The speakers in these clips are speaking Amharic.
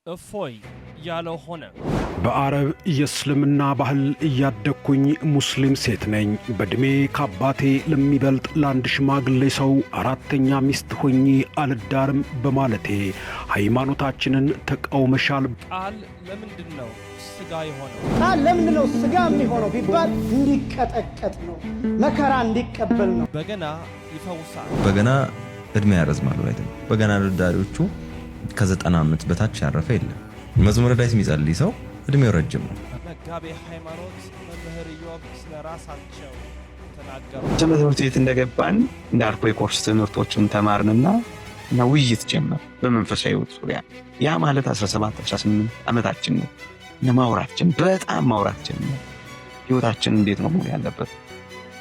እፎይ ያለው ሆነ። በአረብ የእስልምና ባህል እያደኩኝ ሙስሊም ሴት ነኝ። በእድሜ ከአባቴ ለሚበልጥ ለአንድ ሽማግሌ ሰው አራተኛ ሚስት ሆኜ አልዳርም በማለቴ ሃይማኖታችንን ተቃውመሻል። ቃል ለምንድን ነው ስጋ የሆነው? ቃል ለምንድን ነው ስጋ የሚሆነው ቢባል እንዲቀጠቀጥ ነው፣ መከራ እንዲቀበል ነው። በገና ይፈውሳል። በገና እድሜ ያረዝማል ወይ? በገና ለዳሪዎቹ ከ90 ዓመት በታች ያረፈ የለም። መዝሙረ ዳዊት የሚጸልይ ሰው እድሜው ረጅም ነው። መጋቤ ሃይማኖት መምህር ኢዮብ ስለራሳቸው ተናገሩ። ትምህርት ቤት እንደገባን እንዳልኩ የኮርስ ትምህርቶችን ተማርንና ውይይት ጀመር በመንፈሳዊ ሕይወት ዙሪያ። ያ ማለት 17 18 ዓመታችን ነው። በጣም ማውራት ጀመር። ሕይወታችን እንዴት ነው መሆን ያለበት፣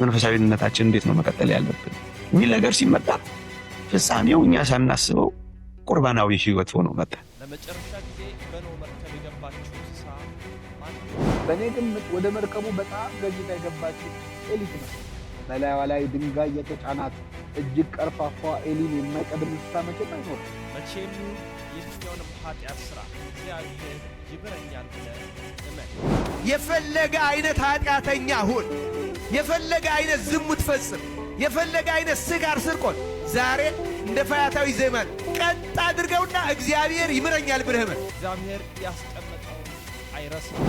መንፈሳዊነታችን እንዴት ነው መቀጠል ያለብን የሚል ነገር ሲመጣ ፍጻሜው እኛ ሳናስበው ቁርባናዊ ሕይወት ሆኖ መጣ። ለመጨረሻ ጊዜ በኖህ መርከብ የገባችው እንስሳ ማን? በእኔ ግምት ወደ መርከቡ በጣም ዘግይታ የገባችው ኤሊት ነው። በላይዋ ላይ ድንጋይ የተጫናት እጅግ ቀርፋፋ ኤሊን የማይቀድም እንስሳ መቼም አይኖርም። መቼም የትኛውንም ኃጢአት ሥራ እግዚአብሔር ይምረኛል ብለህ እመን። የፈለገ አይነት ኃጢአተኛ ሁን፣ የፈለገ አይነት ዝሙት ፈጽም፣ የፈለገ አይነት ስጋር ስርቆት ዛሬ እንደ ፈያታዊ ዘመን ቀጥ አድርገውና እግዚአብሔር ይምረኛል ብለህ እግዚአብሔር ያስቀመጠው አይረሳም።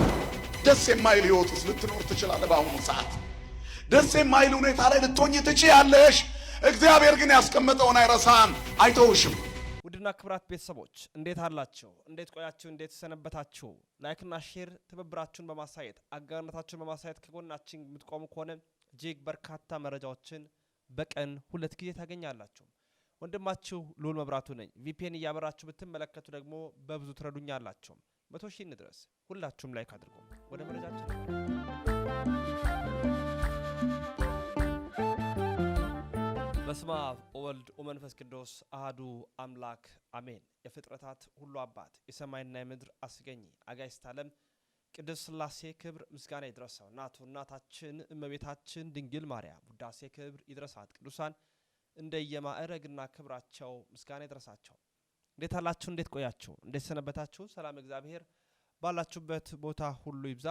ደስ የማይል ሕይወት ውስጥ ልትኖር ትችላለህ። በአሁኑ ሰዓት ደስ የማይል ሁኔታ ላይ ልትሆኚ ትችያለሽ። እግዚአብሔር ግን ያስቀመጠውን አይረሳም፣ አይተውሽም። ውድና ክብራት ቤተሰቦች እንዴት አላችሁ? እንዴት ቆያችሁ? እንዴት ሰነበታችሁ? ላይክና ሼር ትብብራችሁን በማሳየት አጋርነታችሁን በማሳየት ከጎናችን የምትቆሙ ከሆነ እጅግ በርካታ መረጃዎችን በቀን 2 ጊዜ ታገኛላችሁ። ወንድማችሁ ልዑል መብራቱ ነኝ። ቪፒኤን እያበራችሁ ብትመለከቱ ደግሞ በብዙ ትረዱኛላችሁ። 100 ሺህ እንድረስ ሁላችሁም ላይክ አድርጉ። ወደ መረጃችን በስመ አብ ወወልድ ወመንፈስ ቅዱስ አሐዱ አምላክ አሜን። የፍጥረታት ሁሉ አባት የሰማይና የምድር አስገኚ አጋዕዝተ ዓለም ቅድስት ሥላሴ ክብር ምስጋና ይድረሰው። እናታችን እመቤታችን ድንግል ማርያም ውዳሴ ክብር ይድረሳት። ቅዱሳን እንደየማዕረግና ክብራቸው ምስጋና ይድረሳቸው። እንዴት አላችሁ? እንዴት ቆያችሁ? እንዴት ሰነበታችሁ? ሰላም እግዚአብሔር ባላችሁበት ቦታ ሁሉ ይብዛ።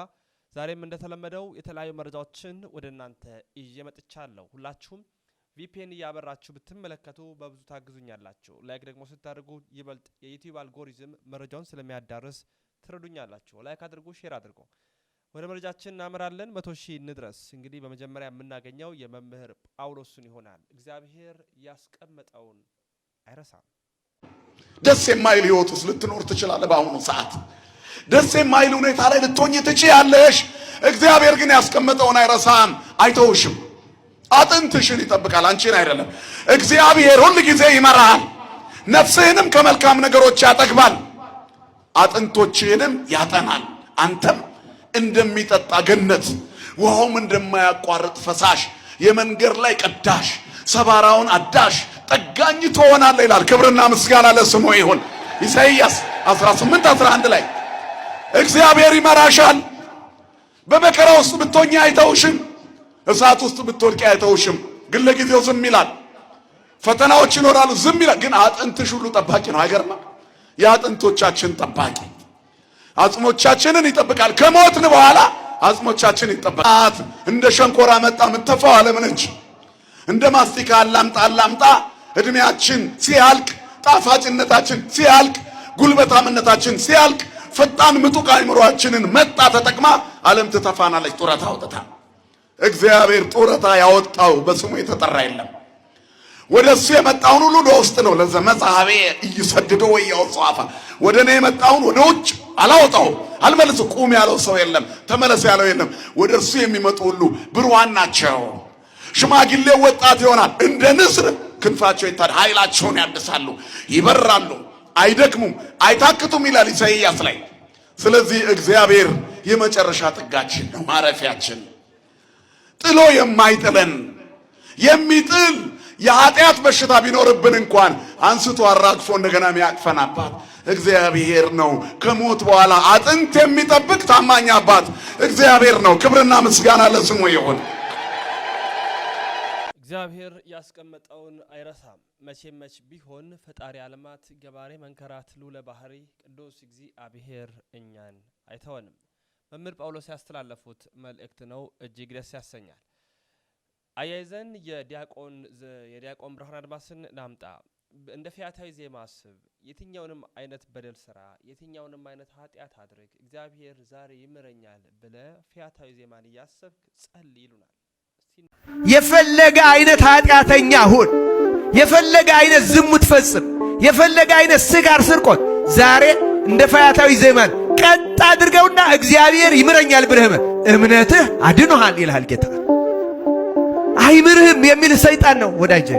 ዛሬም እንደተለመደው የተለያዩ መረጃዎችን ወደ እናንተ ይዤ መጥቻለሁ። ሁላችሁም ቪፒኤን እያበራችሁ ብትመለከቱ በብዙ ታግዙኛላችሁ። ላይክ ደግሞ ስታደርጉ ይበልጥ የዩቲዩብ አልጎሪዝም መረጃውን ስለሚያዳርስ ትረዱኛላችሁ። ላይክ አድርጉ፣ ሼር አድርጉ። ወደ መረጃችን እናመራለን። 100 ሺህ እንድረስ። እንግዲህ በመጀመሪያ የምናገኘው የመምህር ጳውሎስን ይሆናል። እግዚአብሔር ያስቀመጠውን አይረሳም። ደስ የማይል ሕይወት ውስጥ ልትኖር ትችላለህ። በአሁኑ ሰዓት ደስ የማይል ሁኔታ ላይ ልትሆኚ ትችያለሽ። እግዚአብሔር ግን ያስቀመጠውን አይረሳም፣ አይተውሽም። አጥንትሽን ይጠብቃል፣ አንቺን አይደለም። እግዚአብሔር ሁል ጊዜ ይመራሃል፣ ነፍስህንም ከመልካም ነገሮች ያጠግባል፣ አጥንቶችህንም ያጠናል። አንተም እንደሚጠጣ ገነት ውሃውም እንደማያቋርጥ ፈሳሽ የመንገድ ላይ ቀዳሽ ሰባራውን አዳሽ ጠጋኝ ትሆናለህ ይላል። ክብርና ምስጋና ለስሙ ይሁን። ኢሳይያስ 18:11 ላይ እግዚአብሔር ይመራሻል። በመከራ ውስጥ ብትሆኚ አይተውሽም፣ እሳት ውስጥ ብትወድቂ አይተውሽም። ግን ለጊዜው ዝም ይላል። ፈተናዎች ይኖራሉ፣ ዝም ይላል። ግን አጥንትሽ ሁሉ ጠባቂ ነው። አይገርምም? የአጥንቶቻችን ጠባቂ አጽሞቻችንን ይጠብቃል። ከሞትን በኋላ አጽሞቻችን ይጠብቃል። እንደ ሸንኮራ መጣ ምተፋው አለምነች እንደ ማስቲካ አላምጣ እድሜያችን ሲያልቅ፣ ጣፋጭነታችን ሲያልቅ፣ ጉልበታምነታችን ሲያልቅ፣ ፈጣን ምጡቅ አይምሮአችንን መጣ ተጠቅማ ዓለም ትተፋናለች። ጡረታ አውጥታ እግዚአብሔር ጡረታ ያወጣው በስሙ የተጠራ የለም። ወደሱ የመጣውን ሁሉ ለውስጥ ነው። ለዘመጻሐቤ እይሰድዶ ወያውጻፋ ወደ እኔ የመጣውን ወደ ውጭ አላወጣው አልመልስ። ቁም ያለው ሰው የለም፣ ተመለስ ያለው የለም። ወደሱ የሚመጡ ሁሉ ብሩሃን ናቸው። ሽማግሌው ወጣት ይሆናል፣ እንደ ንስር ክንፋቸው ይታድ፣ ኃይላቸውን ያድሳሉ፣ ይበራሉ፣ አይደክሙም፣ አይታክቱም ይላል ኢሳይያስ ላይ። ስለዚህ እግዚአብሔር የመጨረሻ ጥጋችን ነው፣ ማረፊያችን፣ ጥሎ የማይጥለን የሚጥል የኃጢአት በሽታ ቢኖርብን እንኳን አንስቶ አራግፎ እንደገና የሚያቅፈን አባት እግዚአብሔር ነው። ከሞት በኋላ አጥንት የሚጠብቅ ታማኝ አባት እግዚአብሔር ነው። ክብርና ምስጋና ለስሙ ይሁን። እግዚአብሔር ያስቀመጠውን አይረሳም። መቼ ቢሆን ፈጣሪ ዓለማት ገባሬ መንከራት ልዑለ ባህሪ ቅዱስ እግዚአብሔር እኛን አይተወንም። መምህር ጳውሎስ ያስተላለፉት መልእክት ነው። እጅግ ደስ ያሰኛል። አያይዘን የዲያቆን ብርሃን አድማስን ላምጣ። እንደ ፊያታዊ ዜማ አስብ። የትኛውንም አይነት በደል ስራ፣ የትኛውንም አይነት ኃጢአት አድርግ፣ እግዚአብሔር ዛሬ ይምረኛል ብለ ፊያታዊ ዜማን እያሰብክ ጸልይ ይሉናል። የፈለገ አይነት ኃጢአተኛ ሁን፣ የፈለገ አይነት ዝሙት ፈጽም፣ የፈለገ አይነት ስካር ስርቆት ዛሬ እንደ ፊያታዊ ዜማን ቀጥ አድርገውና እግዚአብሔር ይምረኛል ብለህ እምነትህ አድኖሃል ይልሃል ጌታ። አይምርህም የሚል ሰይጣን ነው ወዳጄ።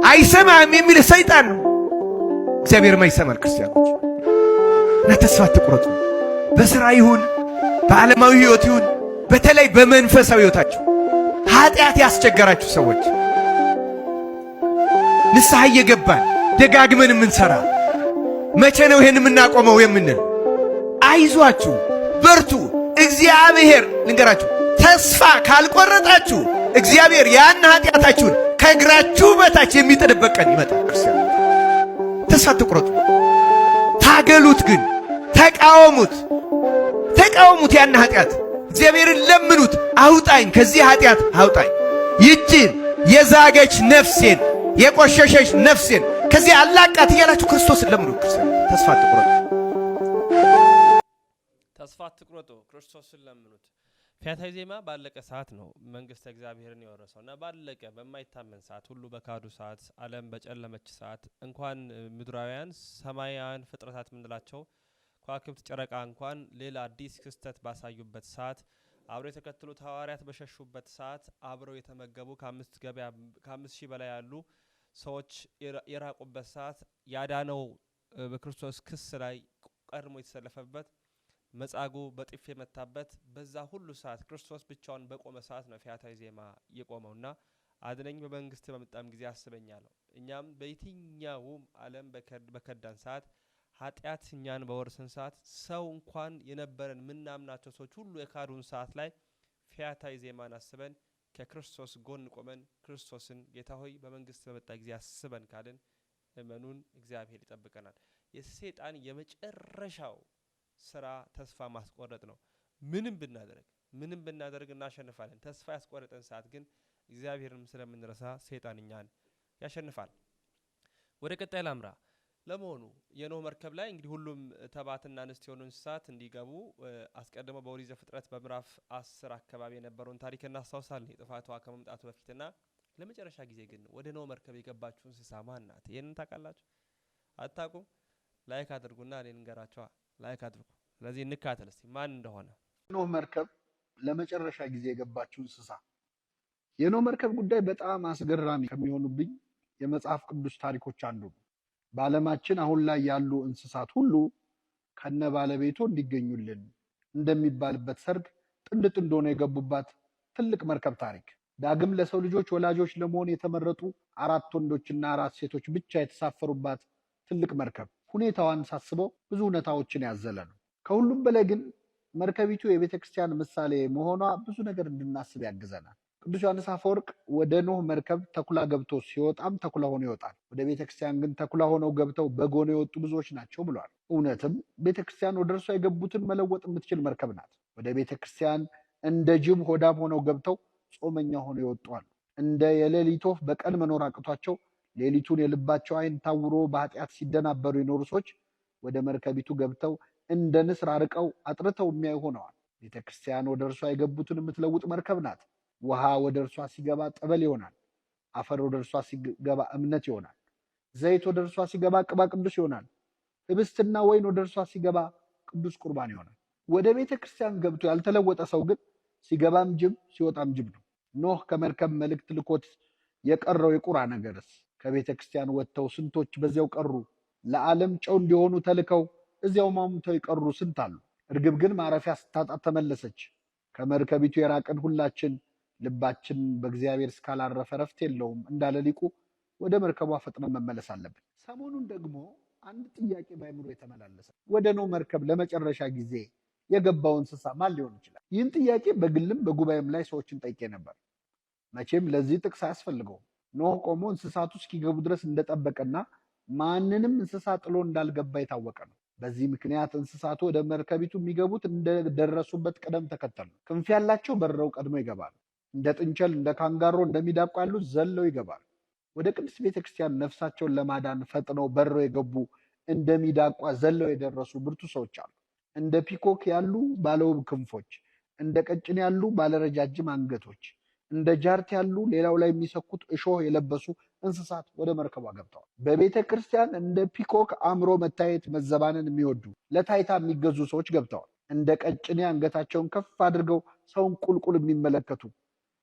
አይሰማም የሚል ሰይጣን ነው። እግዚአብሔር ማይሰማል ክርስቲያኖች። እና ተስፋ አትቁረጡ። በስራ ይሁን በዓለማዊ ህይወት ይሁን በተለይ በመንፈሳዊ ህይወታችሁ ኃጢአት ያስቸገራችሁ ሰዎች ንስሐ እየገባን ደጋግመን የምንሰራ መቼ ነው ይሄን የምናቆመው የምንል አይዟችሁ፣ በርቱ። እግዚአብሔር ልንገራችሁ፣ ተስፋ ካልቆረጣችሁ እግዚአብሔር ያን ኃጢአታችሁን ከእግራችሁ በታች የሚጥልበት ቀን ይመጣል። ክርስቲያን ተስፋ አትቁረጡ። ታገሉት፣ ግን ተቃወሙት ያን ኃጢአት። እግዚአብሔርን ለምኑት፣ አውጣኝ፣ ከዚህ ኃጢአት አውጣኝ፣ ይችን የዛገች ነፍሴን የቆሸሸች ነፍሴን ከዚህ አላቃት እያላችሁ ክርስቶስን ለምኑ። ክርስቲያን ተስፋ አትቁረጡ፣ ክርስቶስን ለምኑት። ፊያታዊ ዜማ ባለቀ ሰዓት ነው መንግስተ እግዚአብሔርን የወረሰውና ባለቀ በማይታመን ሰዓት ሁሉ በካዱ ሰዓት ዓለም በጨለመች ሰዓት እንኳን ምድራውያን ሰማያውያን ፍጥረታት ምንላቸው ከዋክብት ጨረቃ እንኳን ሌላ አዲስ ክስተት ባሳዩበት ሰዓት አብረው የተከተሉት ሐዋርያት በሸሹበት ሰዓት አብረው የተመገቡ ከ5000 በላይ ያሉ ሰዎች የራቁበት ሰዓት ያዳነው በክርስቶስ ክስ ላይ ቀድሞ የተሰለፈበት መጻጉ በጥፍ የመታበት በዛ ሁሉ ሰዓት ክርስቶስ ብቻውን በቆመ ሰዓት ነው ፊያታዊ ዜማ የቆመውና አድነኝ በመንግስት በመጣም ጊዜ አስበኛለሁ። እኛም በየትኛውም ዓለም በከዳን ሰዓት ኃጢአት እኛን በወርስን ሰዓት ሰው እንኳን የነበረን ምናምናቸው ሰዎች ሁሉ የካዱን ሰዓት ላይ ፊያታዊ ዜማን አስበን ከክርስቶስ ጎን ቆመን ክርስቶስን ጌታ ሆይ በመንግስት በመጣ ጊዜ አስበን ካልን እመኑን እግዚአብሔር ይጠብቀናል። የሰይጣን የመጨረሻው ስራ ተስፋ ማስቆረጥ ነው። ምንም ብናደርግ እናሸንፋለን። ተስፋ ያስቆረጠን ሰዓት ግን እግዚአብሔርንም ስለምንረሳ ሰይጣን እኛን ያሸንፋል። ወደ ቀጣይ ላምራ። ለመሆኑ የኖህ መርከብ ላይ እንግዲህ ሁሉም ተባትና እንስት የሆኑ እንስሳት እንዲገቡ አስቀድመው በኦሪት ዘፍጥረት በምዕራፍ 10 አካባቢ የነበረውን ታሪክ እናስታውሳለን የጥፋቷ ከመምጣቱ በፊትና ለመጨረሻ ጊዜ ግን ወደ ኖህ መርከብ የገባችሁ እንስሳ ማን ናት? ይሄንን ታውቃላችሁ? አታውቁም? ላይክ አድርጉና እኔን እንገራቸዋ። ላይክ አድርጉ። ስለዚህ እንካተል እስቲ ማን እንደሆነ። ኖህ መርከብ ለመጨረሻ ጊዜ የገባችው እንስሳ። የኖህ መርከብ ጉዳይ በጣም አስገራሚ ከሚሆኑብኝ የመጽሐፍ ቅዱስ ታሪኮች አንዱ ነው። በዓለማችን አሁን ላይ ያሉ እንስሳት ሁሉ ከነ ባለቤቱ እንዲገኙልን እንደሚባልበት ሰርግ ጥንድ ሆነው የገቡባት ትልቅ መርከብ ታሪክ። ዳግም ለሰው ልጆች ወላጆች ለመሆን የተመረጡ 4 ወንዶችና 4 ሴቶች ብቻ የተሳፈሩባት ትልቅ መርከብ። ሁኔታዋን ሳስበው ብዙ ሁኔታዎችን ያዘለ ነው። ከሁሉም በላይ ግን መርከቢቱ የቤተክርስቲያን ምሳሌ መሆኗ ብዙ ነገር እንድናስብ ያግዘናል። ቅዱስ ዮሐንስ አፈወርቅ ወደ ኖህ መርከብ ተኩላ ገብቶ ሲወጣም ተኩላ ሆኖ ይወጣል፣ ወደ ቤተክርስቲያን ግን ተኩላ ሆነው ገብተው በግ ሆነው የወጡ ብዙዎች ናቸው ብሏል። እውነትም ቤተክርስቲያን ወደ እርሷ የገቡትን መለወጥ የምትችል መርከብ ናት። ወደ ቤተክርስቲያን እንደ ጅብ ሆዳም ሆነው ገብተው ጾመኛ ሆነው ይወጡ አሉ። እንደ የሌሊት ወፍ በቀን መኖር አቅቷቸው ሌሊቱን የልባቸው አይን ታውሮ በኃጢአት ሲደናበሩ የኖሩ ሰዎች ወደ መርከቢቱ ገብተው እንደ ንስር አርቀው አጥርተው የሚያዩ ሆነዋል። ቤተክርስቲያን ወደ እርሷ የገቡትን የምትለውጥ መርከብ ናት። ውሃ ወደ እርሷ ሲገባ ጠበል ይሆናል። አፈር ወደ እርሷ ሲገባ እምነት ይሆናል። ዘይት ወደ እርሷ ሲገባ ቅባ ቅዱስ ይሆናል። ህብስትና ወይን ወደ እርሷ ሲገባ ቅዱስ ቁርባን ይሆናል። ወደ ቤተክርስቲያን ገብቶ ያልተለወጠ ሰው ግን ሲገባም ጅብ ሲወጣም ጅብ ነው። ኖህ ከመርከብ መልእክት ልኮት የቀረው የቁራ ነገርስ? ከቤተክርስቲያን ወጥተው ስንቶች በዚያው ቀሩ? ለዓለም ጨው እንዲሆኑ ተልከው እዚያው ማሙተው የቀሩ ስንት አሉ። እርግብ ግን ማረፊያ ስታጣ ተመለሰች። ከመርከቢቱ የራቅን ሁላችን ልባችን በእግዚአብሔር እስካላረፈ ረፍት የለውም እንዳለ ሊቁ ወደ መርከቧ ፈጥነን መመለስ አለብን። ሰሞኑን ደግሞ አንድ ጥያቄ ባይምሮ የተመላለሰ ወደ ኖህ መርከብ ለመጨረሻ ጊዜ የገባው እንስሳ ማን ሊሆን ይችላል? ይህን ጥያቄ በግልም በጉባኤም ላይ ሰዎችን ጠይቄ ነበር። መቼም ለዚህ ጥቅስ አያስፈልገውም። ኖህ ቆሞ እንስሳቱ እስኪገቡ ድረስ እንደጠበቀና ማንንም እንስሳ ጥሎ እንዳልገባ የታወቀ ነው። በዚህ ምክንያት እንስሳቱ ወደ መርከቢቱ የሚገቡት እንደደረሱበት ቅደም ተከተል ነው። ክንፍ ያላቸው በረው ቀድመው ይገባሉ። እንደ ጥንቸል፣ እንደ ካንጋሮ፣ እንደሚዳቋ ያሉት ዘለው ይገባሉ። ወደ ቅድስት ቤተክርስቲያን ነፍሳቸውን ለማዳን ፈጥነው በረው የገቡ እንደሚዳቋ ዘለው የደረሱ ብርቱ ሰዎች አሉ። እንደ ፒኮክ ያሉ ባለውብ ክንፎች፣ እንደ ቀጭኔ ያሉ ባለረጃጅም አንገቶች፣ እንደ ጃርት ያሉ ሌላው ላይ የሚሰኩት እሾህ የለበሱ እንስሳት ወደ መርከቧ ገብተዋል። በቤተ ክርስቲያን እንደ ፒኮክ አምሮ መታየት መዘባንን የሚወዱ ለታይታ የሚገዙ ሰዎች ገብተዋል። እንደ ቀጭኔ አንገታቸውን ከፍ አድርገው ሰውን ቁልቁል የሚመለከቱ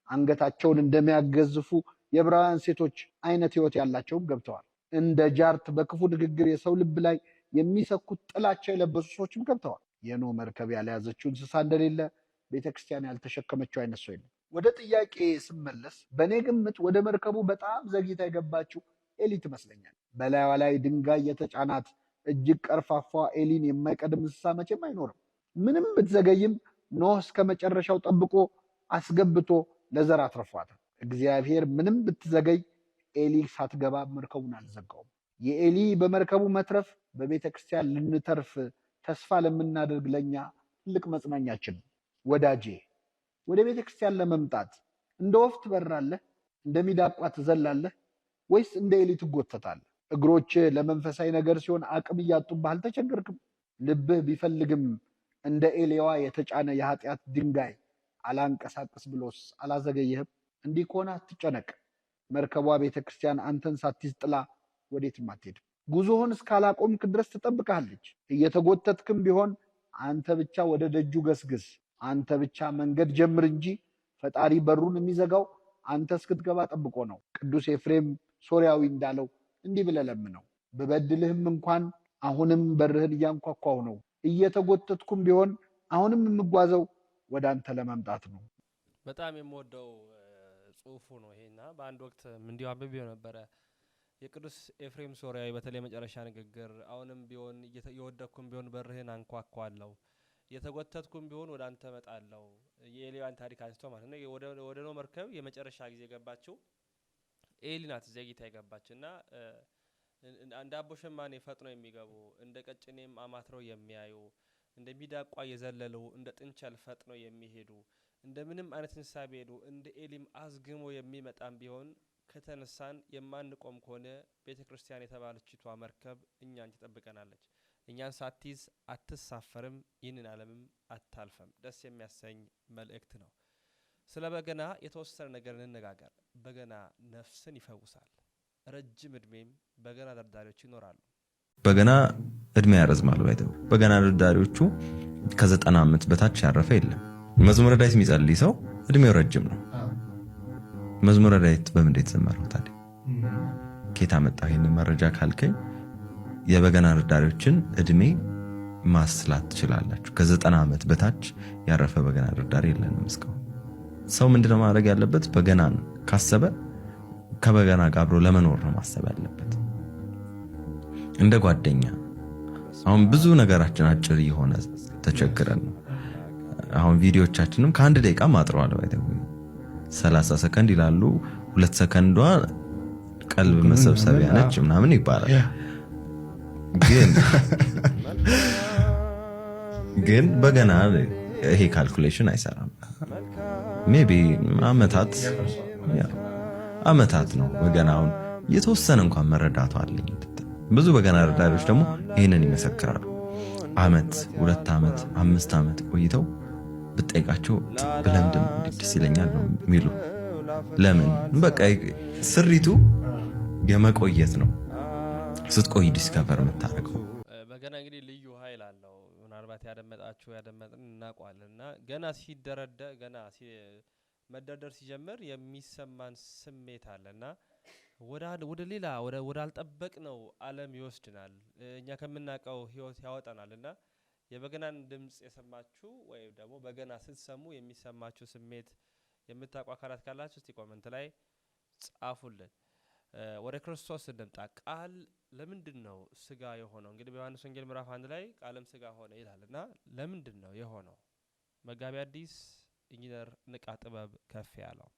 አንገታቸውን እንደሚያገዝፉ የዕብራውያን ሴቶች አይነት ህይወት ያላቸውም ገብተዋል። እንደ ጃርት በክፉ ንግግር የሰው ልብ ላይ የሚሰኩት ጥላቻ የለበሱ ሰዎችም ገብተዋል። የኖህ መርከብ ያልያዘችው እንስሳ እንደሌለ ቤተክርስቲያን ያልተሸከመችው አይነት ሰው የለም። ወደ ጥያቄ ስመለስ በእኔ ግምት ወደ መርከቡ በጣም ዘግይታ የገባችው ኤሊ ትመስለኛል። በላይዋ ላይ ድንጋይ የተጫናት እጅግ ቀርፋፋ ኤሊን የማይቀድም እንስሳ መቼም አይኖርም። ምንም ብትዘገይም ኖህ እስከ መጨረሻው ጠብቆ አስገብቶ ለዘር አትርፏታል። እግዚአብሔር ምንም ብትዘገይ ኤሊ ሳትገባ መርከቡን አልዘጋውም። የኤሊ በመርከቡ መትረፍ በቤተ ክርስቲያን ልንተርፍ ተስፋ ለምናደርግ ለኛ ትልቅ መጽናኛችን ነው። ወዳጄ ወደ ቤተ ክርስቲያን ለመምጣት እንደ ወፍ ትበራለህ? እንደሚዳቋ ትዘላለህ? ወይስ እንደ ኤሊ ትጎተታለህ? እግሮች ለመንፈሳዊ ነገር ሲሆን አቅም እያጡብህ አልተቸገርክም? ልብህ ቢፈልግም እንደ ኤሊዋ የተጫነ የኃጢአት ድንጋይ አላንቀሳቅስ ብሎስ አላዘገየህም? እንዲህ ከሆነ አትጨነቅ። መርከቧ ቤተ ክርስቲያን አንተን ሳትይዝ ጥላ ወዴትም አትሄድም። ጉዞህን እስካላቆምክ ድረስ ትጠብቃለች። እየተጎተትክም ቢሆን አንተ ብቻ ወደ ደጁ ገስግስ። አንተ ብቻ መንገድ ጀምር እንጂ ፈጣሪ በሩን የሚዘጋው አንተ እስክትገባ ጠብቆ ነው። ቅዱስ ኤፍሬም ሶርያዊ እንዳለው እንዲህ ብለህ ለምነው፣ ብበድልህም እንኳን አሁንም በርህን እያንኳኳሁ ነው። እየተጎተትኩም ቢሆን አሁንም የምጓዘው ወደ አንተ ለመምጣት ነው። በጣም የምወደው ጽሁፉ ነው ይሄና በአንድ ወቅት እንዲሁ አንብቤው ነበረ። የቅዱስ ኤፍሬም ሶርያዊ በተለይ መጨረሻ ንግግር አሁንም ቢሆን እየወደኩም ቢሆን በርህን አንኳኳለሁ፣ የተጎተትኩም ቢሆን ወደ አንተ መጣለሁ። የኤሊዋን ታሪክ አንስቶ ማለት ነው። ወደ ኖህ መርከብ የመጨረሻ ጊዜ የገባችው ኤሊ ናት። ዘግይታ የገባች እና እንደ አቦ ሸማኔ ፈጥኖ የሚገቡ እንደ ቀጭኔም አማትረው የሚያዩ እንደ ሚዳቋ የዘለሉ እንደ ጥንቸል ፈጥኖ የሚሄዱ እንደ ምንም አይነት እንስሳ ቢሄዱ እንደ ኤሊም አዝግሞ የሚመጣም ቢሆን ከተነሳን የማንቆም ከሆነ ቤተ ክርስቲያን የተባለችቷ መርከብ እኛን ትጠብቀናለች። እኛን ሳትይዝ አትሳፈርም፣ ይህንን ዓለምም አታልፈም። ደስ የሚያሰኝ መልእክት ነው። ስለ በገና የተወሰነ ነገር እንነጋገር። በገና ነፍስን ይፈውሳል። ረጅም እድሜም በገና ደርዳሪዎች ይኖራሉ። በገና እድሜ ያረዝማል። በገና ደርዳሪዎቹ ከ90 ዓመት በታች ያረፈ የለም። መዝሙረ ዳዊት የሚጸልይ ሰው እድሜው ረጅም ነው። መዝሙረ ዳዊት በምን የተዘመረው ታዲያ? ኬታ መጣ ይሄን መረጃ ካልከኝ የበገና ደርዳሪዎችን እድሜ ማስላት ትችላላችሁ። ከ90 ዓመት በታች ያረፈ በገና ደርዳሪ የለንም እስካሁን። ሰው ምንድነው ማድረግ ያለበት? በገናን ካሰበ ከበገና ጋር አብሮ ለመኖር ነው ማሰብ ያለበት፣ እንደ ጓደኛ። አሁን ብዙ ነገራችን አጭር የሆነ ተቸግረን ነው። አሁን ቪዲዮቻችንም ከ1 ደቂቃ ማጥረዋል። 30 ሰከንድ ይላሉ። 2 ሰከንዷ ቀልብ መሰብሰቢያ ነች ምናምን ይባላል። ግን በገና ይሄ ካልኩሌሽን አይሰራም። ሜቢ አመታት ነው በገናውን የተወሰነ እንኳን መረዳቱ አለኝ። ብዙ በገና ደርዳሪዎች ደግሞ ይሄንን ይመሰክራሉ። አመት፣ 2 ዓመት፣ 5 ዓመት ቆይተው ብጠይቃቸው ብለምድም ደስ ይለኛል ነው የሚሉ። ለምን? በቃ ስሪቱ የመቆየት ነው። ስትቆይ ዲስከቨር የምታደርገው በገና እንግዲህ ልዩ ኃይል አለው። ምናልባት ያደመጥን እናውቀዋለንና ገና ሲደረደር ገና መደርደር ሲጀምር የሚሰማን ስሜት አለና ወደ ሌላ ወደ አልጠበቅነው ዓለም ይወስድናል። እኛ ከምናውቀው ህይወት ያወጣናልና የበገናን ድምጽ የሰማችሁ ወይም ደግሞ በገና ስትሰሙ የሚሰማችሁ ስሜት የምታውቁ አካላት ካላችሁ እስቲ ኮሜንት ላይ ጻፉልን። ወደ ክርስቶስ እንምጣ። ቃል ለምንድን ነው ስጋ የሆነው? እንግዲህ በዮሐንስ ወንጌል ምዕራፍ 1 ላይ ቃልም ስጋ ሆነ ይላልና ለምንድን ነው የሆነው? መጋቢ አዲስ ኢንጂነር ንቃ ጥበብ ከፍ ያለው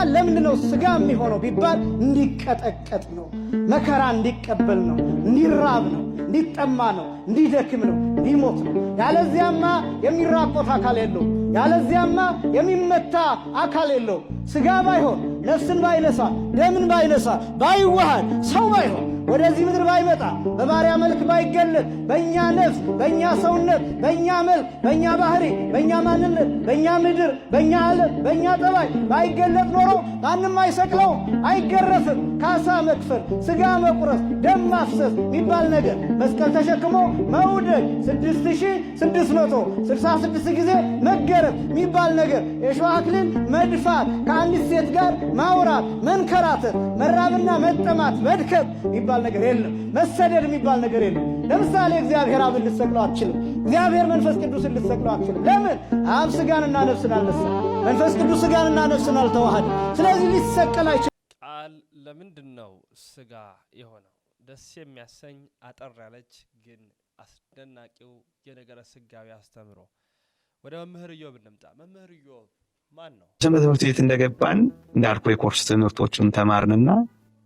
ቃል ለምንድነው ስጋ የሚሆነው ቢባል እንዲቀጠቀጥ ነው፣ መከራ እንዲቀበል ነው፣ እንዲራብ ነው፣ እንዲጠማ ነው፣ እንዲደክም ነው፣ እንዲሞት ነው። ያለዚያማ የሚራቆት አካል የለው፣ ያለዚያማ የሚመታ አካል የለው። ስጋ ባይሆን ነፍስን ባይነሳ ደምን ባይነሳ ባይዋሃድ ሰው ባይሆን ወደዚህ ምድር ባይመጣ በባሪያ መልክ ባይገለጥ በእኛ ነፍስ በእኛ ሰውነት በእኛ መልክ በእኛ ባህሪ በእኛ ማንነት በእኛ ምድር በእኛ ዓለም በእኛ ጠባይ ባይገለጥ ኖሮ ማንም አይሰቅለውም፣ አይገረፍም። ካሳ መክፈል፣ ስጋ መቁረስ፣ ደም ማፍሰስ የሚባል ነገር መስቀል ተሸክሞ መውደቅ 6666 ጊዜ መገረፍ የሚባል ነገር የሾህ አክሊል መድፋት፣ ከአንዲት ሴት ጋር ማውራት፣ መንከራተት፣ መራብና መጠማት፣ መድከም የሚባል ነገር የለም። መሰደድ የሚባል ነገር የለም። ለምሳሌ እግዚአብሔር አብን ልትሰቅለው አትችልም። እግዚአብሔር መንፈስ ቅዱስን ልትሰቅለው አትችልም። ለምን? አብ ስጋንና ነፍስን አልነሳም። መንፈስ ቅዱስ ስጋንና ነፍስን አልተዋሃደም። ስለዚህ ሊሰቀል አይችልም። ቃል ለምንድን ነው ስጋ የሆነው? ደስ የሚያሰኝ አጠር ያለች ግን አስደናቂው የነገረ ስጋዊ አስተምሮ። ወደ መምህር ኢዮብ እንምጣ። መምህር ኢዮብ ማን ነው? ሰንበት ትምህርት ቤት እንደገባን እንዳልኩ የኮርስ ትምህርቶችን ተማርንና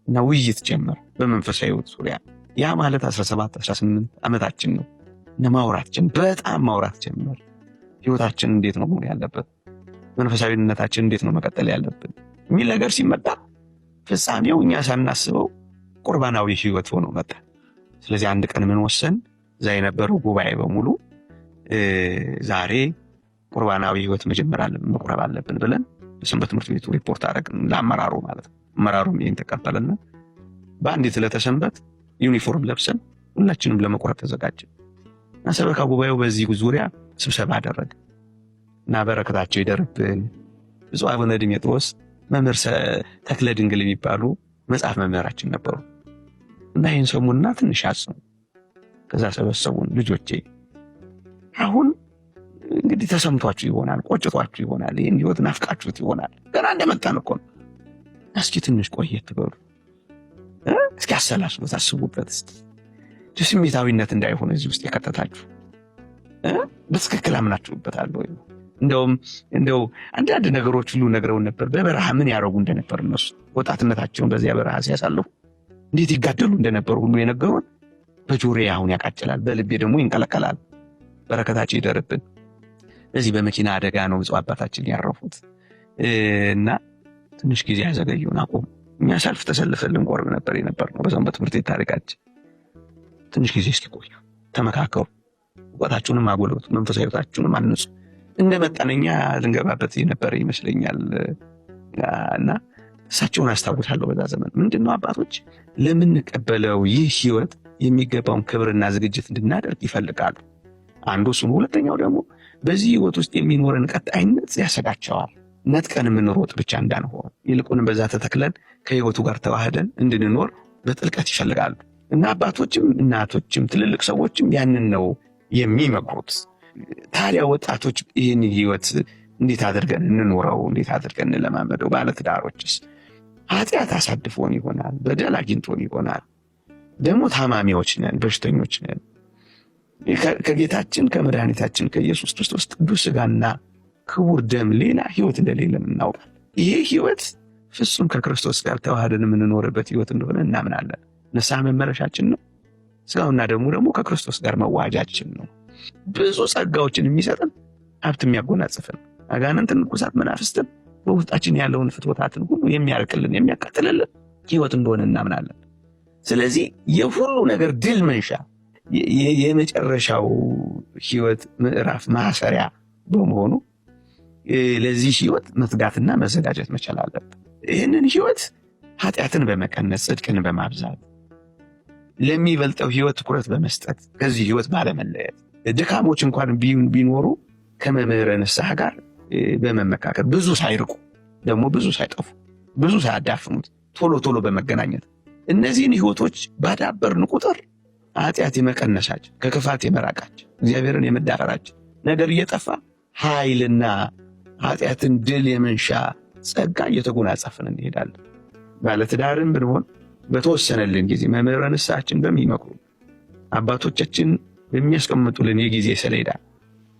ውይይት ጀመር በመንፈሳዊ ሕይወት ዙሪያ። ያ ማለት 17 18 ዓመታችን ነው። ማውራታችን በጣም ማውራት ጀመር። ሕይወታችን እንዴት ነው መሆን ያለበት፣ መንፈሳዊነታችን እንዴት ነው መቀጠል ያለብን የሚል ነገር ሲመጣ ፍጻሜው እኛ ሳናስበው ቁርባናዊ ሕይወት ሆኖ መጣ። ስለዚህ አንድ ቀን ምን ወሰን፣ እዛ የነበረው ጉባኤ በሙሉ ዛሬ ቁርባናዊ ሕይወት መጀመር አለብን መቁረብ አለብን ብለን በሰንበት ትምህርት ቤቱ ሪፖርት አደረግን ለአመራሩ ማለት ነው። አመራሩም ይሄን ተቀበለና በአንዲት ዕለተ ሰንበት ዩኒፎርም ለብሰን ሁላችንም ለመቁረብ ተዘጋጀን እና ሰበካ ጉባኤው በዚህ ዙሪያ ስብሰባ አደረገ እና በረከታቸው ይደርብን ብፁዕ አቡነ ዲሜጥሮስ መምህር ተክለ ድንግል የሚባሉ መጽሐፍ መምህራችን ነበሩ እና ይህን ሰሙና ትንሽ አጽኑ። ከዛ ሰበሰቡን። ልጆቼ አሁን እንግዲህ ተሰምቷችሁ ይሆናል፣ ቆጭቷችሁ ይሆናል፣ ይህን ሕይወት ናፍቃችሁት ይሆናል። ገና እንደመጣን እኮ ነው። እስኪ ትንሽ ቆየት በሉ፣ እስኪ አሰላስሉት፣ አስቡበት። እስኪ ስሜታዊነት እንዳይሆን እዚህ ውስጥ የከተታችሁ በትክክል አምናችሁበታል ወይ? እንደው አንዳንድ ነገሮች ሁሉ ነግረውን ነበር። በበረሃ ምን ያደረጉ እንደነበር እነሱ ወጣትነታቸውን በዚያ በረሃ ሲያሳልፉ እንዴት ይጋደሉ እንደነበር ሁሉ የነገሩን በጆሮዬ አሁን ያቃጭላል፣ በልቤ ደግሞ ይንቀለቀላል። በረከታቸው ይደርብን። በዚህ በመኪና አደጋ ነው ብፁዕ አባታችን ያረፉት እና ትንሽ ጊዜ ያዘገዩን አቆሙ። እኛ ሰልፍ ተሰልፈልን ቆርብ ነበር የነበርነው በሰንበት ትምህርት ቤት ታሪካችን። ትንሽ ጊዜ እስኪቆዩ ተመካከሩ፣ እውቀታችሁንም አጎልብቱ፣ መንፈሳዊ ሕይወታችሁንም አንጹ። እንደመጣነኛ ልንገባበት የነበረ ይመስለኛል እና እሳቸውን አስታውሳለሁ። በዛ ዘመን ምንድነው አባቶች ለምንቀበለው ይህ ሕይወት የሚገባውን ክብርና ዝግጅት እንድናደርግ ይፈልጋሉ። አንዱ እሱ ነው። ሁለተኛው ደግሞ በዚህ ሕይወት ውስጥ የሚኖረን ቀጣይነት ያሰጋቸዋል። ነጥቀን የምንሮጥ ብቻ እንዳንሆን ይልቁንም በዛ ተተክለን ከሕይወቱ ጋር ተዋህደን እንድንኖር በጥልቀት ይፈልጋሉ እና አባቶችም እናቶችም ትልልቅ ሰዎችም ያንን ነው የሚመክሩት። ታዲያ ወጣቶች ይህን ሕይወት እንዴት አድርገን እንኖረው? እንዴት አድርገን እንለማመደው? ባለትዳሮችስ ኃጢአት አሳድፎን ይሆናል፣ በደል አግኝቶን ይሆናል፣ ደግሞ ታማሚዎች ነን፣ በሽተኞች ነን። ከጌታችን ከመድኃኒታችን ከኢየሱስ ክርስቶስ ቅዱስ ሥጋና ክቡር ደም ሌላ ሕይወት እንደሌለን እናውቃለን። ይሄ ሕይወት ፍጹም ከክርስቶስ ጋር ተዋህደን የምንኖርበት ሕይወት እንደሆነ እናምናለን። ንስሐ መመለሻችን ነው። ሥጋውና ደግሞ ከክርስቶስ ጋር መዋጃችን ነው። ብዙ ጸጋዎችን የሚሰጠን ሀብት የሚያጎናጽፈን አጋንንትን፣ ርኩሳት መናፍስትን በውስጣችን ያለውን ፍትወታትን ሁሉ የሚያርቅልን የሚያቃጥልልን ሕይወት እንደሆነ እናምናለን። ስለዚህ የሁሉ ነገር ድል መንሻ የመጨረሻው ሕይወት ምዕራፍ ማሰሪያ በመሆኑ ለዚህ ሕይወት መትጋትና መዘጋጀት መቻል አለብን። ይህንን ሕይወት ኃጢአትን በመቀነስ ጽድቅን በማብዛት ለሚበልጠው ሕይወት ትኩረት በመስጠት ከዚህ ሕይወት ባለመለየት ድካሞች እንኳን ቢኖሩ ከመምህረ ንስሐ ጋር በመመካከር ብዙ ሳይርቁ ደግሞ ብዙ ሳይጠፉ ብዙ ሳያዳፍኑት ቶሎ በመገናኘት እነዚህን ሕይወቶች ባዳበርን ቁጥር ኃጢአት የመቀነሳችን ከክፋት የመራቃችን እግዚአብሔርን የመዳፈራችን ነገር እየጠፋ ኃይልና ኃጢአትን ድል የመንሻ ጸጋ እየተጎናጸፍን እንሄዳለን። ባለትዳርን ብንሆን በተወሰነልን ጊዜ መምህረ ንስሐችን በሚመክሩ አባቶቻችን በሚያስቀምጡልን የጊዜ ሰሌዳ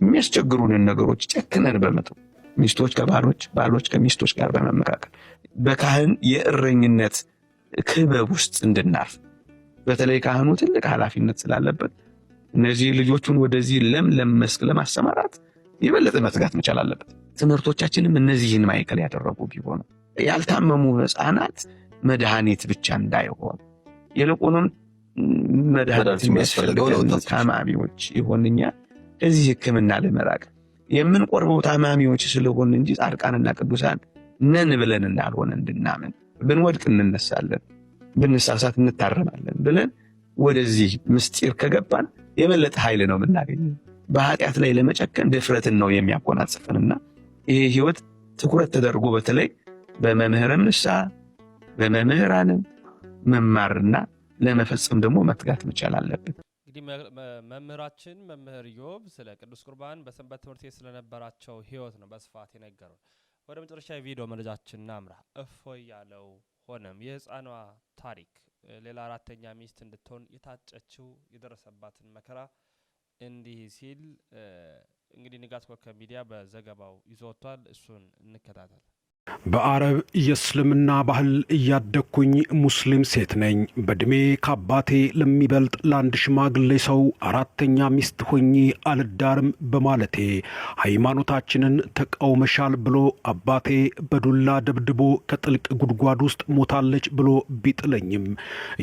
የሚያስቸግሩንን ነገሮች ጨክነን በመተው ሚስቶች ከባሎች፣ ባሎች ከሚስቶች ጋር በመመካከል በካህን የእረኝነት ክበብ ውስጥ እንድናርፍ በተለይ ካህኑ ትልቅ ኃላፊነት ስላለበት እነዚህ ልጆቹን ወደዚህ ለምለም መስክ ለማሰማራት የበለጠ መትጋት መቻል አለበት። ትምህርቶቻችንም እነዚህን ማዕከል ያደረጉ ቢሆኑ ያልታመሙ ሕፃናት መድኃኒት ብቻ እንዳይሆን ይልቁንም መድኃኒት የሚያስፈልገው ታማሚዎች ይሆንኛ ከዚህ ሕክምና ለመራቅ የምንቆርበው ታማሚዎች ስለሆን እንጂ ጻድቃንና ቅዱሳን ነን ብለን እንዳልሆነ እንድናምን ብንወድቅ እንነሳለን፣ ብንሳሳት እንታረማለን ብለን ወደዚህ ምስጢር ከገባን የበለጠ ኃይል ነው የምናገኘው። በኃጢአት ላይ ለመጨከን ድፍረትን ነው የሚያጎናጽፈንና ይሄ ህይወት ትኩረት ተደርጎ በተለይ በመምህራንም ንስሐ በመምህራንም መማርና ለመፈጸም ደግሞ መትጋት መቻል አለበት። እንግዲህ መምህራችን መምህር ኢዮብ ስለ ቅዱስ ቁርባን በሰንበት ትምህርት ቤት ስለነበራቸው ህይወት ነው በስፋት የነገሩን። ወደ መጨረሻ ቪዲዮ መረጃችን እናምራ። እፎይ ያለው ሆነም የህፃኗ ታሪክ ሌላ አራተኛ ሚስት እንድትሆን የታጨችው የደረሰባትን መከራ እንዲህ ሲል እንግዲህ ንጋት ኮከብ ሚዲያ በዘገባው ይዞታል። እሱን እንከታተል። በአረብ የእስልምና ባህል እያደግኩኝ ሙስሊም ሴት ነኝ። በእድሜ ከአባቴ ለሚበልጥ ለአንድ ሽማግሌ ሰው አራተኛ ሚስት ሆኜ አልዳርም በማለቴ ሃይማኖታችንን ተቃውመሻል ብሎ አባቴ በዱላ ደብድቦ ከጥልቅ ጉድጓድ ውስጥ ሞታለች ብሎ ቢጥለኝም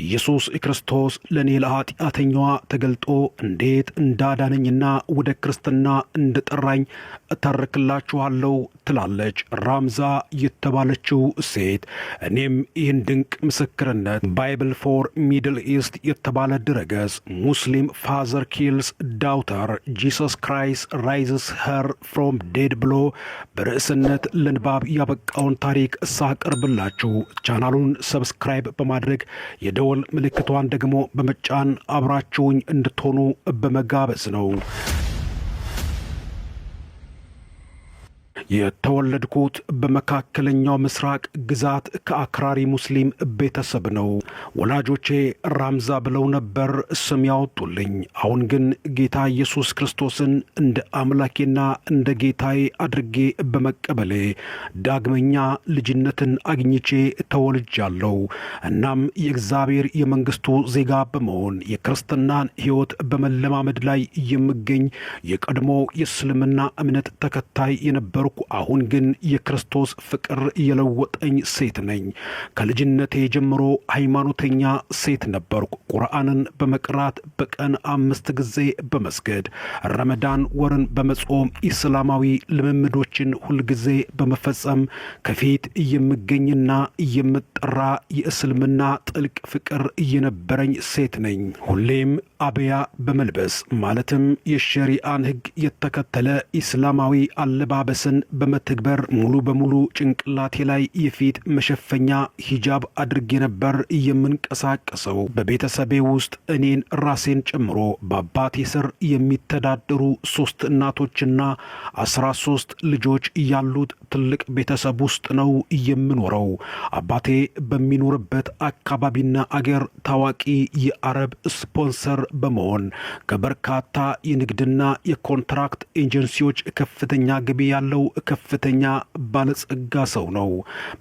ኢየሱስ ክርስቶስ ለእኔ ለኃጢአተኛዋ ተገልጦ እንዴት እንዳዳነኝና ወደ ክርስትና እንደጠራኝ እተርክላችኋለሁ ትላለች ራምዛ የተባለችው ሴት። እኔም ይህን ድንቅ ምስክርነት ባይብል ፎር ሚድል ኢስት የተባለ ድረገጽ ሙስሊም ፋዘር ኪልስ ዳውተር ጂሰስ ክራይስት ራይዝስ ሄር ፍሮም ዴድ ብሎ በርዕስነት ለንባብ ያበቃውን ታሪክ ሳቀርብላችሁ ቻናሉን ሰብስክራይብ በማድረግ የደወል ምልክቷን ደግሞ በመጫን አብራችሁኝ እንድትሆኑ በመጋበዝ ነው። የተወለድኩት በመካከለኛው ምስራቅ ግዛት ከአክራሪ ሙስሊም ቤተሰብ ነው። ወላጆቼ ራምዛ ብለው ነበር ስም ያወጡልኝ። አሁን ግን ጌታ ኢየሱስ ክርስቶስን እንደ አምላኬና እንደ ጌታዬ አድርጌ በመቀበሌ ዳግመኛ ልጅነትን አግኝቼ ተወልጃለሁ። እናም የእግዚአብሔር የመንግስቱ ዜጋ በመሆን የክርስትናን ሕይወት በመለማመድ ላይ የምገኝ የቀድሞ የእስልምና እምነት ተከታይ የነበርኩ አሁን ግን የክርስቶስ ፍቅር የለወጠኝ ሴት ነኝ። ከልጅነቴ ጀምሮ ሃይማኖተኛ ሴት ነበርኩ። ቁርአንን በመቅራት በቀን 5 ጊዜ በመስገድ ረመዳን ወርን በመጾም ኢስላማዊ ልምምዶችን ሁልጊዜ በመፈጸም ከፊት የምገኝና የምጠራ የእስልምና ጥልቅ ፍቅር የነበረኝ ሴት ነኝ። ሁሌም አብያ በመልበስ ማለትም የሸሪዓን ሕግ የተከተለ ኢስላማዊ አለባበስን በመተግበር ሙሉ በሙሉ ጭንቅላቴ ላይ የፊት መሸፈኛ ሂጃብ አድርጌ ነበር የምንቀሳቀሰው። በቤተሰቤ ውስጥ እኔን ራሴን ጨምሮ በአባቴ ስር የሚተዳደሩ 3 እናቶችና 13 ልጆች ያሉት ትልቅ ቤተሰብ ውስጥ ነው የምኖረው። አባቴ በሚኖርበት አካባቢና አገር ታዋቂ የአረብ ስፖንሰር በመሆን ከበርካታ የንግድና የኮንትራክት ኤጀንሲዎች ከፍተኛ ገቢ ያለው ከፍተኛ ባለጸጋ ሰው ነው።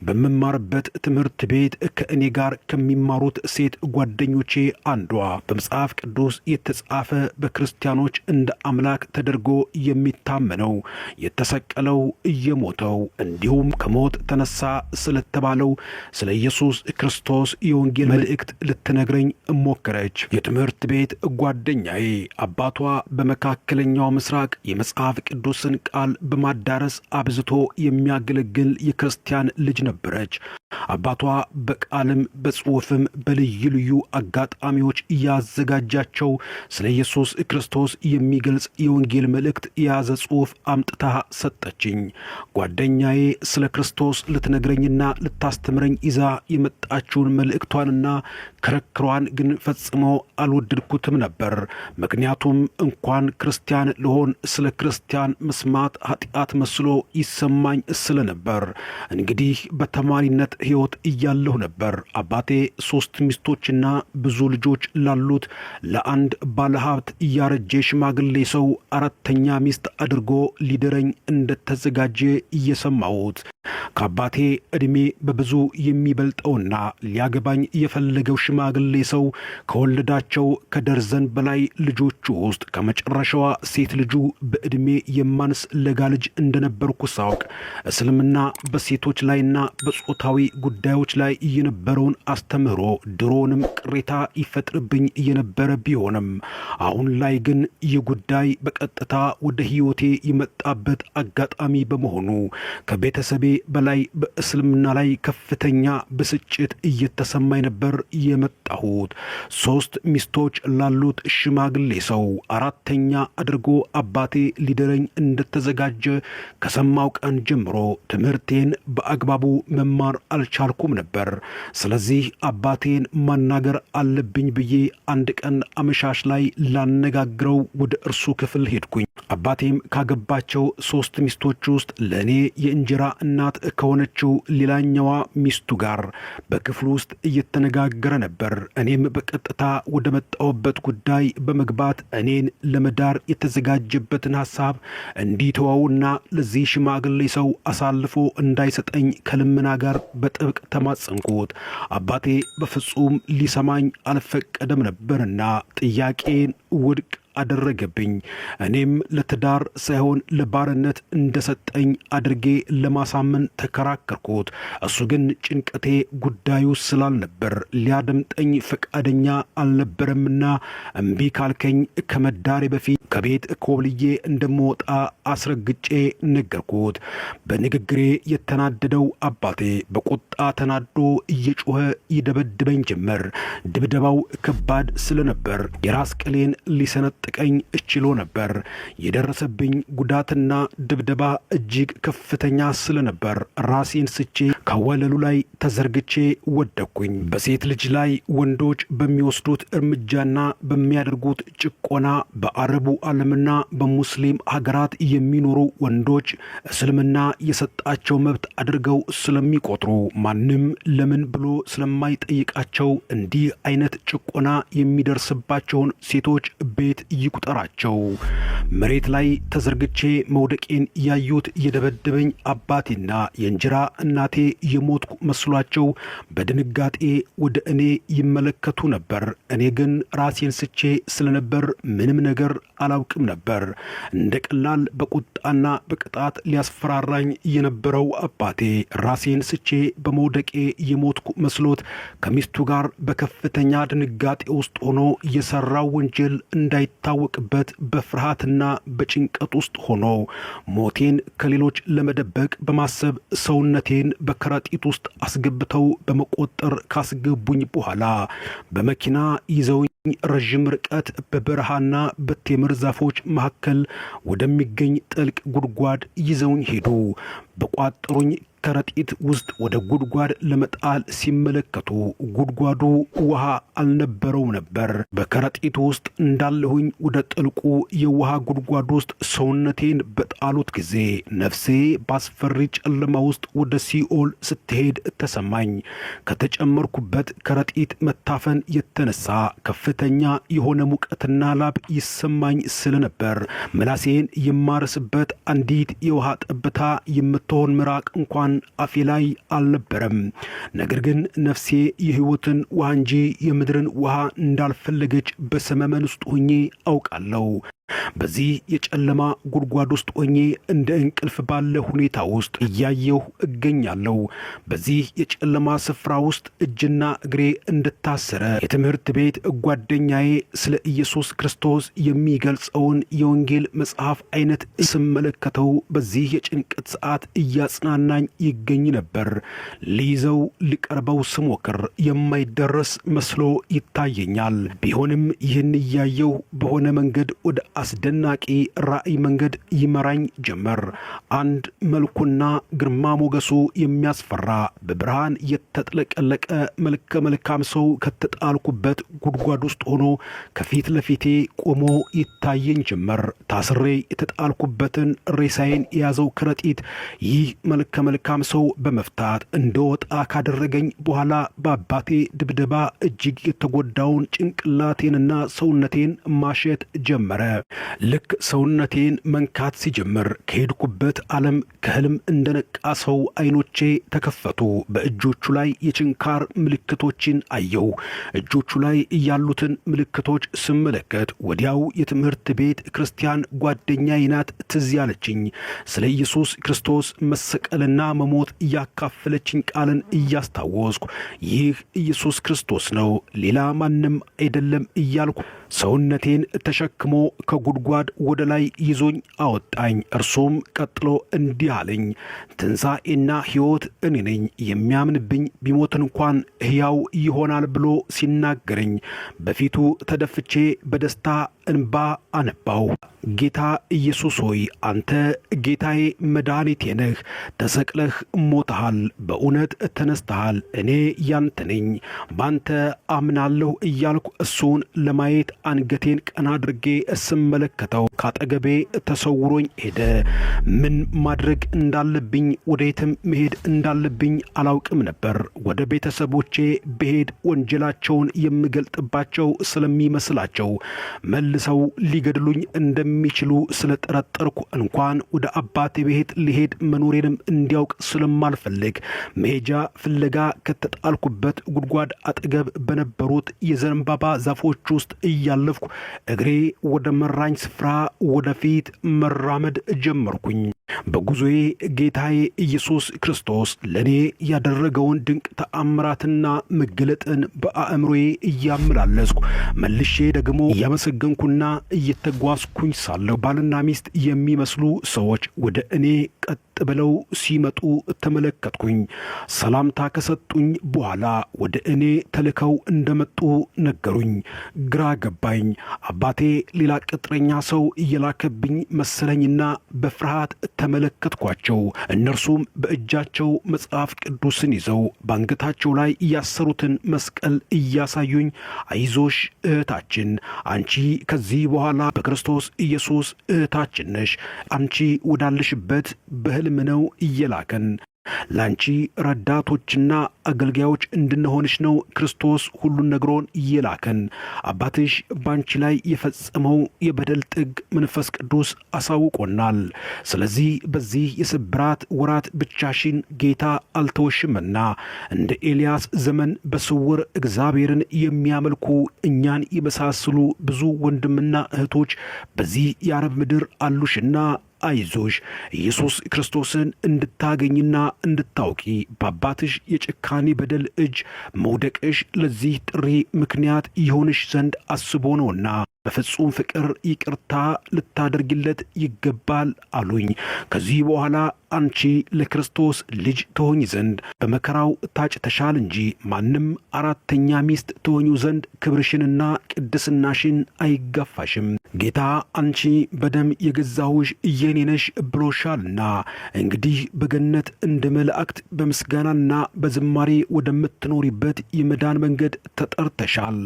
በመማርበት ትምህርት ቤት ከእኔ ጋር ከሚማሩት ሴት ጓደኞቼ አንዷ በመጽሐፍ ቅዱስ የተጻፈ በክርስቲያኖች እንደ አምላክ ተደርጎ የሚታመነው የተሰቀለው እየሞተው እንዲሁም ከሞት ተነሳ ስለተባለው ስለ ኢየሱስ ክርስቶስ የወንጌል መልእክት ልትነግረኝ ሞከረች። የትምህርት ቤት ጓደኛዬ አባቷ በመካከለኛው ምስራቅ የመጽሐፍ ቅዱስን ቃል በማዳረስ አብዝቶ የሚያገለግል የክርስቲያን ልጅ ነበረች። አባቷ በቃልም በጽሑፍም በልዩ ልዩ አጋጣሚዎች ያዘጋጃቸው ስለ ኢየሱስ ክርስቶስ የሚገልጽ የወንጌል መልእክት የያዘ ጽሑፍ አምጥታ ሰጠችኝ። ጓደኛዬ ስለ ክርስቶስ ልትነግረኝና ልታስተምረኝ ይዛ የመጣችውን መልእክቷንና ክርክሯን ግን ፈጽሞ አልወደድኩትም ነበር። ምክንያቱም እንኳን ክርስቲያን ልሆን ስለ ክርስቲያን መስማት ኃጢአት መስሎ ይሰማኝ ስለነበር። እንግዲህ በተማሪነት ሕይወት እያለሁ ነበር አባቴ 3 ሚስቶችና ብዙ ልጆች ላሉት ለአንድ ባለሀብት እያረጀ ሽማግሌ ሰው 4ኛ ሚስት አድርጎ ሊደረኝ እንደተዘጋጀ እየሰማሁት ከአባቴ ዕድሜ በብዙ የሚበልጠውና ሊያገባኝ የፈለገው ሽማግሌ ሰው ከወለዳቸው ከደርዘን በላይ ልጆቹ ውስጥ ከመጨረሻዋ ሴት ልጁ በዕድሜ የማንስ ለጋ ልጅ እንደነበርኩ ሳውቅ እስልምና በሴቶች ላይና በጾታዊ ጉዳዮች ላይ የነበረውን አስተምህሮ ድሮንም ቅሬታ ይፈጥርብኝ የነበረ ቢሆንም አሁን ላይ ግን ይህ ጉዳይ በቀጥታ ወደ ሕይወቴ የመጣበት አጋጣሚ በመሆኑ ከቤተሰቤ በላይ በእስልምና ላይ ከፍተኛ ብስጭት እየተሰማኝ ነበር የመጣሁት። 3 ሚስቶች ላሉት ሽማግሌ ሰው 4ኛ አድርጎ አባቴ ሊደረኝ እንደተዘጋጀ ከሰማው ቀን ጀምሮ ትምህርቴን በአግባቡ መማር አልቻልኩም ነበር። ስለዚህ አባቴን ማናገር አለብኝ ብዬ አንድ ቀን አመሻሽ ላይ ላነጋግረው ወደ እርሱ ክፍል ሄድኩኝ። አባቴም ካገባቸው 3 ሚስቶች ውስጥ ለእኔ የእንጀራ እናት ከሆነችው ሌላኛዋ ሚስቱ ጋር በክፍሉ ውስጥ እየተነጋገረ ነበር። እኔም በቀጥታ ወደ መጣሁበት ጉዳይ በመግባት እኔን ለመዳር የተዘጋጀበትን ሐሳብ እንዲተወውና ለዚህ ሽማግሌ ሰው አሳልፎ እንዳይሰጠኝ ከልመና ጋር በጥብቅ ተማጸንኩት። አባቴ በፍጹም ሊሰማኝ አልፈቀደም ነበርና ጥያቄን ውድቅ አደረገብኝ። እኔም ለትዳር ሳይሆን ለባርነት እንደሰጠኝ አድርጌ ለማሳመን ተከራከርኩት። እሱ ግን ጭንቀቴ ጉዳዩ ስላልነበር ሊያደምጠኝ ፈቃደኛ አልነበረምና እምቢ ካልከኝ ከመዳሬ በፊት ከቤት ኮብልዬ እንደምወጣ አስረግጬ ነገርኩት። በንግግሬ የተናደደው አባቴ በቁጣ ተናዶ እየጮኸ ይደበድበኝ ጀመር። ድብደባው ከባድ ስለነበር የራስ ቅሌን ሊሰነጥቀኝ እችሎ ነበር። የደረሰብኝ ጉዳትና ድብደባ እጅግ ከፍተኛ ስለነበር ራሴን ስቼ ከወለሉ ላይ ተዘርግቼ ወደቅኩኝ። በሴት ልጅ ላይ ወንዶች በሚወስዱት እርምጃና በሚያደርጉት ጭቆና በአረቡ ዓለምና በሙስሊም ሀገራት የሚኖሩ ወንዶች እስልምና የሰጣቸው መብት አድርገው ስለሚቆጥሩ ማንም ለምን ብሎ ስለማይጠይቃቸው እንዲህ አይነት ጭቆና የሚደርስባቸውን ሴቶች ቤት ይቁጠራቸው። መሬት ላይ ተዘርግቼ መውደቄን ያዩት የደበደበኝ አባቴና የእንጀራ እናቴ የሞትኩ መስሏቸው በድንጋጤ ወደ እኔ ይመለከቱ ነበር። እኔ ግን ራሴን ስቼ ስለነበር ምንም ነገር አላውቅም ነበር። እንደ ቀላል በቁጣና በቅጣት ሊያስፈራራኝ የነበረው አባቴ ራሴን ስቼ በመውደቄ የሞትኩ መስሎት ከሚስቱ ጋር በከፍተኛ ድንጋጤ ውስጥ ሆኖ የሰራው ወንጀል እንዳይታወቅበት በፍርሃትና በጭንቀት ውስጥ ሆኖ ሞቴን ከሌሎች ለመደበቅ በማሰብ ሰውነቴን በከረጢት ውስጥ አስገብተው በመቆጠር ካስገቡኝ በኋላ በመኪና ይዘውኝ ረዥም ርቀት በበረሃና በቴምር ዛፎች መካከል ወደሚገኝ ጥልቅ ጉድጓድ ይዘውኝ ሄዱ። በቋጠሩኝ ከረጢት ውስጥ ወደ ጉድጓድ ለመጣል ሲመለከቱ ጉድጓዱ ውሃ አልነበረውም ነበር። በከረጢቱ ውስጥ እንዳለሁኝ ወደ ጥልቁ የውሃ ጉድጓድ ውስጥ ሰውነቴን በጣሉት ጊዜ ነፍሴ ባስፈሪ ጨለማ ውስጥ ወደ ሲኦል ስትሄድ ተሰማኝ። ከተጨመርኩበት ከረጢት መታፈን የተነሳ ከፍተኛ የሆነ ሙቀትና ላብ ይሰማኝ ስለነበር ምላሴን የማረስበት አንዲት የውሃ ጠብታ የምትሆን ምራቅ እንኳን አፌ ላይ አልነበረም። ነገር ግን ነፍሴ የሕይወትን ውሃ እንጂ የምድርን ውሃ እንዳልፈለገች በሰመመን ውስጥ ሆኜ አውቃለሁ። በዚህ የጨለማ ጉድጓድ ውስጥ ሆኜ እንደ እንቅልፍ ባለ ሁኔታ ውስጥ እያየሁ እገኛለሁ። በዚህ የጨለማ ስፍራ ውስጥ እጅና እግሬ እንደታሰረ የትምህርት ቤት ጓደኛዬ ስለ ኢየሱስ ክርስቶስ የሚገልጸውን የወንጌል መጽሐፍ አይነት ስመለከተው በዚህ የጭንቀት ሰዓት እያጽናናኝ ይገኝ ነበር። ሊይዘው ሊቀርበው ስሞክር የማይደረስ መስሎ ይታየኛል። ቢሆንም ይህን እያየሁ በሆነ መንገድ ወደ አስደናቂ ራእይ መንገድ ይመራኝ ጀመር። አንድ መልኩና ግርማ ሞገሱ የሚያስፈራ በብርሃን የተጥለቀለቀ መልከ መልካም ሰው ከተጣልኩበት ጉድጓድ ውስጥ ሆኖ ከፊት ለፊቴ ቆሞ ይታየኝ ጀመር። ታስሬ የተጣልኩበትን ሬሳዬን የያዘው ከረጢት ይህ መልከ መልካም ሰው በመፍታት እንደወጣ ካደረገኝ በኋላ በአባቴ ድብደባ እጅግ የተጎዳውን ጭንቅላቴንና ሰውነቴን ማሸት ጀመረ። ልክ ሰውነቴን መንካት ሲጀምር ከሄድኩበት ዓለም ከህልም እንደነቃ ሰው አይኖቼ ተከፈቱ። በእጆቹ ላይ የችንካር ምልክቶችን አየው። እጆቹ ላይ ያሉትን ምልክቶች ስመለከት ወዲያው የትምህርት ቤት ክርስቲያን ጓደኛዬ ናት ትዝ ያለችኝ። ስለ ኢየሱስ ክርስቶስ መሰቀልና መሞት ያካፈለችኝ ቃልን እያስታወስኩ ይህ ኢየሱስ ክርስቶስ ነው፣ ሌላ ማንም አይደለም እያልኩ ሰውነቴን ተሸክሞ ከጉድጓድ ወደ ላይ ይዞኝ አወጣኝ። እርሱም ቀጥሎ እንዲህ አለኝ፣ ትንሣኤና ሕይወት እኔ ነኝ፣ የሚያምንብኝ ቢሞት እንኳን ሕያው ይሆናል ብሎ ሲናገረኝ በፊቱ ተደፍቼ በደስታ እንባ አነባው። ጌታ ኢየሱስ ሆይ አንተ ጌታዬ መድኃኒቴ ነህ። ተሰቅለህ ሞተሃል፣ በእውነት ተነስተሃል፣ እኔ ያንተ ነኝ፣ ባንተ አምናለሁ እያልኩ እሱን ለማየት አንገቴን ቀና አድርጌ ስመለከተው ካጠገቤ ተሰውሮኝ ሄደ። ምን ማድረግ እንዳለብኝ ወዴትም መሄድ እንዳለብኝ አላውቅም ነበር። ወደ ቤተሰቦቼ ብሄድ ወንጀላቸውን የምገልጥባቸው ስለሚመስላቸው መልሰው ሊገድሉኝ እንደሚችሉ ስለጠረጠርኩ እንኳን ወደ አባቴ ቤት ሊሄድ መኖሬንም እንዲያውቅ ስለማልፈልግ መሄጃ ፍለጋ ከተጣልኩበት ጉድጓድ አጠገብ በነበሩት የዘንባባ ዛፎች ውስጥ እያለፍኩ እግሬ ወደ መራኝ ስፍራ ወደፊት መራመድ ጀመርኩኝ። በጉዞዬ ጌታዬ ኢየሱስ ክርስቶስ ለኔ ያደረገውን ድንቅ ተአምራትና መገለጥን በአእምሮዬ እያመላለስኩ መልሼ ደግሞ እያመሰገንኩና እየተጓዝኩኝ ሳለሁ ባልና ሚስት የሚመስሉ ሰዎች ወደ እኔ ቀጥ ብለው ሲመጡ ተመለከትኩኝ። ሰላምታ ከሰጡኝ በኋላ ወደ እኔ ተልከው እንደመጡ ነገሩኝ። ግራ ገባኝ። አባቴ ሌላ ቅጥረኛ ሰው እየላከብኝ መሰለኝና በፍርሃት ተመለከትኳቸው። እነርሱም በእጃቸው መጽሐፍ ቅዱስን ይዘው ባንገታቸው ላይ ያሰሩትን መስቀል እያሳዩኝ አይዞሽ እህታችን፣ አንቺ ከዚህ በኋላ በክርስቶስ ኢየሱስ እህታችን ነሽ፣ አንቺ ወዳለሽበት በህልም ነው እየላከን፣ ላንቺ ረዳቶችና አገልጋዮች እንድንሆንሽ ነው ክርስቶስ ሁሉን ነግሮን እየላከን። አባትሽ ባንቺ ላይ የፈጸመው የበደል ጥግ መንፈስ ቅዱስ አሳውቆናል። ስለዚህ በዚህ የስብራት ወራት ብቻሽን ጌታ አልተወሽምና እንደ ኤልያስ ዘመን በስውር እግዚአብሔርን የሚያመልኩ እኛን የመሳሰሉ ብዙ ወንድምና እህቶች በዚህ የአረብ ምድር አሉሽና አይዞሽ ኢየሱስ ክርስቶስን እንድታገኝና እንድታውቂ በአባትሽ የጭካኔ በደል እጅ መውደቅሽ ለዚህ ጥሪ ምክንያት ይሆንሽ ዘንድ አስቦ ነውና በፍጹም ፍቅር ይቅርታ ልታደርግለት ይገባል አሉኝ። ከዚህ በኋላ አንቺ ለክርስቶስ ልጅ ትሆኝ ዘንድ በመከራው ታጭተሻል እንጂ ማንም አራተኛ ሚስት ትሆኙ ዘንድ ክብርሽንና ቅድስናሽን አይጋፋሽም። ጌታ አንቺ በደም የገዛሁሽ የኔ ነሽ ብሎሻልና እንግዲህ በገነት እንደ መላእክት በምስጋናና በዝማሬ ወደምትኖሪበት የመዳን መንገድ ተጠርተሻል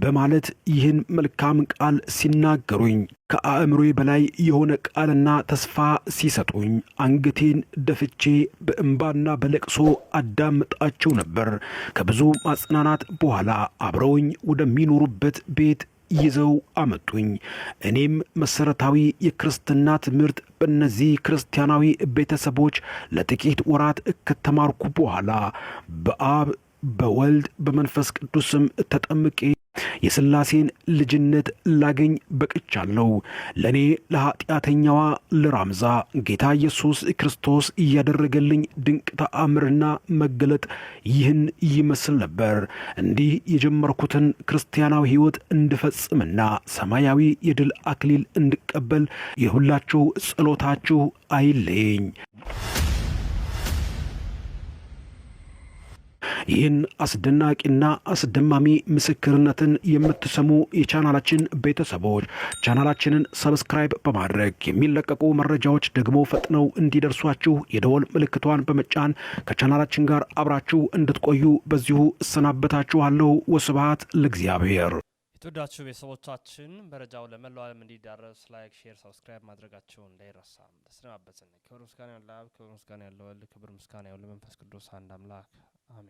በማለት ይህን መልካም ቃል ሲናገሩኝ ከአእምሮዬ በላይ የሆነ ቃልና ተስፋ ሲሰጡኝ አንገቴን ደፍቼ በእንባና በለቅሶ አዳምጣቸው ነበር። ከብዙ ማጽናናት በኋላ አብረውኝ ወደሚኖሩበት ቤት ይዘው አመጡኝ። እኔም መሰረታዊ የክርስትና ትምህርት በእነዚህ ክርስቲያናዊ ቤተሰቦች ለጥቂት ወራት ከተማርኩ በኋላ በአብ በወልድ በመንፈስ ቅዱስም ተጠምቄ የሥላሴን ልጅነት ላገኝ በቅቻለሁ። ለእኔ ለኀጢአተኛዋ ለራምዛ ጌታ ኢየሱስ ክርስቶስ እያደረገልኝ ድንቅ ተአምርና መገለጥ ይህን ይመስል ነበር። እንዲህ የጀመርኩትን ክርስቲያናዊ ሕይወት እንድፈጽምና ሰማያዊ የድል አክሊል እንድቀበል የሁላችሁ ጸሎታችሁ አይለየኝ። ይህን አስደናቂና አስደማሚ ምስክርነትን የምትሰሙ የቻናላችን ቤተሰቦች ቻናላችንን ሰብስክራይብ በማድረግ የሚለቀቁ መረጃዎች ደግሞ ፈጥነው እንዲደርሷችሁ የደወል ምልክቷን በመጫን ከቻናላችን ጋር አብራችሁ እንድትቆዩ በዚሁ እሰናበታችኋለሁ። ወስብሐት ለእግዚአብሔር። የተወዳችሁ ቤተሰቦቻችን መረጃው ለመላው ዓለም እንዲዳረስ ላይክ፣ ሼር፣ ሰብስክራይብ ማድረጋችሁ እንዳይረሳ። ተሰናበትን። ክብር ምስጋና ያለው አብ፣ ክብር ምስጋና ያለው ወልድ፣ ክብር ምስጋና ያለው መንፈስ ቅዱስ አንድ አምላክ አሜን።